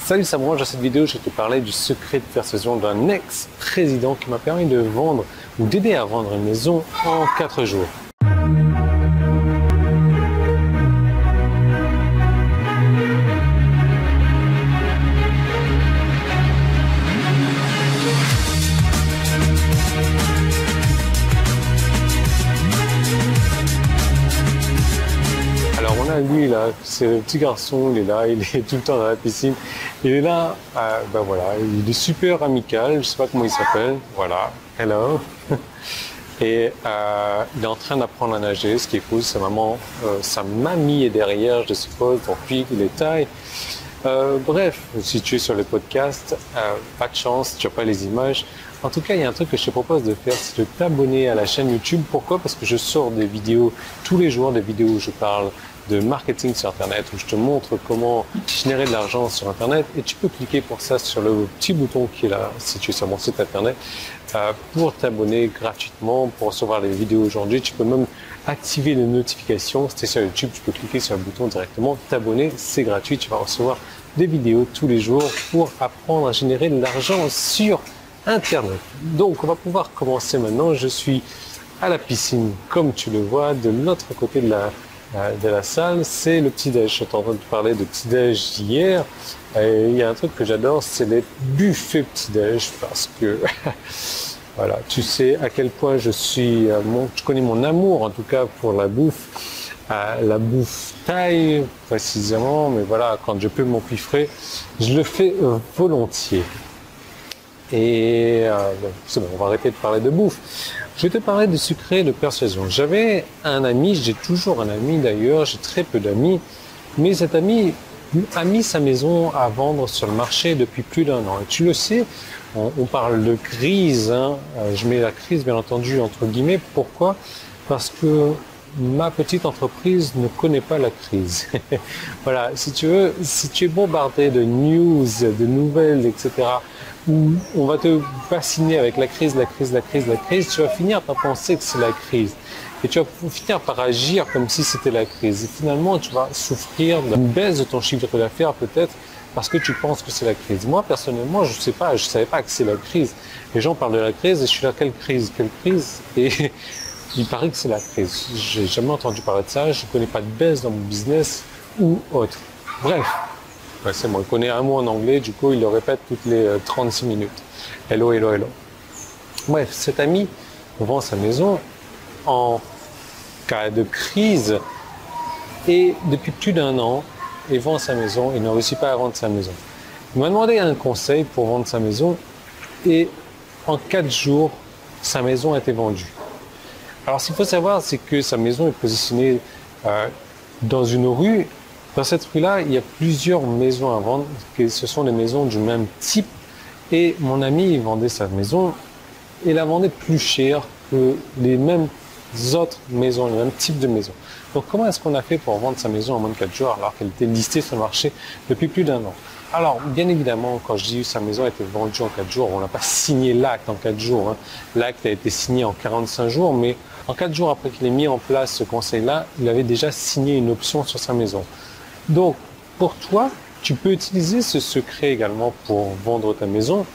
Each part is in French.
Salut, c'est moi. Dans cette vidéo, je vais te parler du secret de persuasion d'un ex-président qui m'a permis de vendre ou d'aider à vendre une maison en 4 jours. Alors on a lui là, c'est le petit garçon, il est là, il est tout le temps dans la piscine. Il est là, ben voilà, il est super amical, je sais pas comment il s'appelle, voilà, hello. Et il est en train d'apprendre à nager, ce qui est cool, sa mamie est derrière, je suppose, pour piquer les tailles. Bref, si tu es sur les podcasts, pas de chance, tu n'as pas les images. En tout cas, il y a un truc que je te propose de faire, c'est de t'abonner à la chaîne YouTube. Pourquoi? Parce que je sors des vidéos tous les jours, des vidéos où je parle de marketing sur Internet, où je te montre comment générer de l'argent sur Internet. Et tu peux cliquer pour ça sur le petit bouton qui est là, si tu es sur mon site Internet, pour t'abonner gratuitement, pour recevoir les vidéos aujourd'hui. Tu peux même activer les notifications. Si tu es sur YouTube, tu peux cliquer sur le bouton directement, t'abonner, c'est gratuit. Tu vas recevoir des vidéos tous les jours pour apprendre à générer de l'argent sur Internet. Donc, on va pouvoir commencer maintenant. Je suis à la piscine, comme tu le vois, de l'autre côté de la salle. C'est le petit-déj. J'étais en train de te parler de petit-déj hier. Et il y a un truc que j'adore, c'est les buffets petit-déj, parce que voilà, tu sais à quel point je connais mon amour, en tout cas, pour la bouffe thaï précisément, mais voilà, quand je peux m'empiffrer, je le fais volontiers. Et c'est bon, on va arrêter de parler de bouffe. Je vais te parler de secret de persuasion. J'avais un ami, j'ai toujours un ami d'ailleurs, j'ai très peu d'amis, mais cet ami a mis sa maison à vendre sur le marché depuis plus d'1 an. Et tu le sais, on parle de crise, hein. Je mets la crise bien entendu entre guillemets. Pourquoi? Parce que ma petite entreprise ne connaît pas la crise. Voilà, si tu veux, si tu es bombardé de news, de nouvelles, etc., où on va te fasciner avec la crise, tu vas finir par penser que c'est la crise. Et tu vas finir par agir comme si c'était la crise. Et finalement, tu vas souffrir d'une baisse de ton chiffre d'affaires peut-être parce que tu penses que c'est la crise. Moi, personnellement, je savais pas que c'est la crise. Les gens parlent de la crise et je suis là, quelle crise? Et il paraît que c'est la crise. J'ai jamais entendu parler de ça. Je ne connais pas de baisse dans mon business ou autre. Bref. Ouais, c'est moi, il connaît un mot en anglais, du coup il le répète toutes les 36 minutes. Hello, hello, hello. Bref, cet ami vend sa maison en cas de crise et depuis plus d'1 an, il vend sa maison, il ne réussit pas à vendre sa maison. Il m'a demandé un conseil pour vendre sa maison et en 4 jours, sa maison a été vendue. Alors ce qu'il faut savoir, c'est que sa maison est positionnée dans une rue. Dans cette rue-là, il y a plusieurs maisons à vendre, ce sont des maisons du même type. Et mon ami, il vendait sa maison et la vendait plus cher que les mêmes autres maisons, les mêmes types de maisons. Donc comment est-ce qu'on a fait pour vendre sa maison en moins de 4 jours alors qu'elle était listée sur le marché depuis plus d'1 an? Alors, bien évidemment, quand je dis que sa maison a été vendue en 4 jours, on n'a pas signé l'acte en 4 jours. Hein. L'acte a été signé en 45 jours, mais en 4 jours après qu'il ait mis en place ce conseil-là, il avait déjà signé une option sur sa maison. Donc, pour toi, tu peux utiliser ce secret également pour vendre ta maison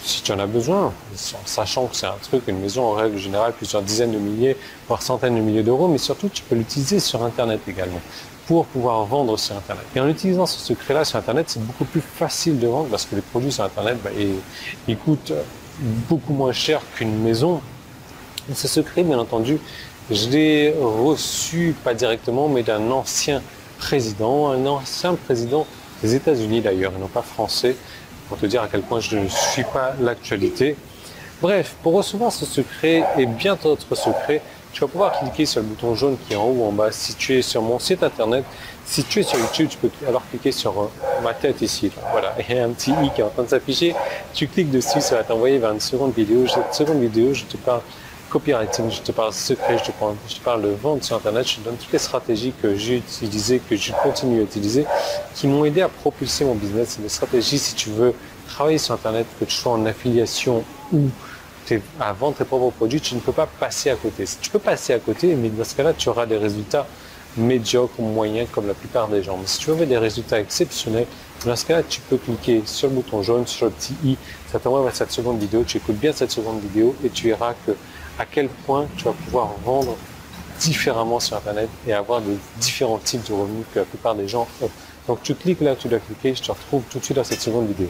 si tu en as besoin, en sachant que c'est un truc, une maison en règle générale, plusieurs dizaines de milliers, voire centaines de milliers d'euros, mais surtout tu peux l'utiliser sur Internet également pour pouvoir vendre sur Internet. Et en utilisant ce secret-là sur Internet, c'est beaucoup plus facile de vendre parce que les produits sur Internet, ils coûtent beaucoup moins cher qu'une maison. Et ce secret, bien entendu, je l'ai reçu, pas directement, mais d'un ancien président des États-Unis d'ailleurs, et non pas français, pour te dire à quel point je ne suis pas l'actualité. Bref, pour recevoir ce secret et bien d'autres secrets, tu vas pouvoir cliquer sur le bouton jaune qui est en haut ou en bas. Si tu es sur mon site internet, si tu es sur YouTube, tu peux alors cliquer sur ma tête ici. Là. Voilà, il y a un petit i qui est en train de s'afficher. Tu cliques dessus, ça va t'envoyer vers une seconde vidéo. Cette seconde vidéo, je te parle copywriting, je te parle secret, je te parle de vente sur Internet, je te donne toutes les stratégies que j'ai utilisées, que je continue à utiliser, qui m'ont aidé à propulser mon business. C'est des stratégies si tu veux travailler sur Internet, que tu sois en affiliation ou à vendre tes propres produits, tu ne peux pas passer à côté. Tu peux passer à côté, mais dans ce cas-là, tu auras des résultats médiocres ou moyens comme la plupart des gens. Mais si tu veux des résultats exceptionnels, Dans ce cas-là, tu peux cliquer sur le bouton jaune, sur le petit i, ça t'envoie vers cette seconde vidéo, tu écoutes bien cette seconde vidéo et tu verras à quel point tu vas pouvoir vendre différemment sur Internet et avoir de différents types de revenus que la plupart des gens ont. Donc tu cliques là où tu dois cliquer, je te retrouve tout de suite dans cette seconde vidéo.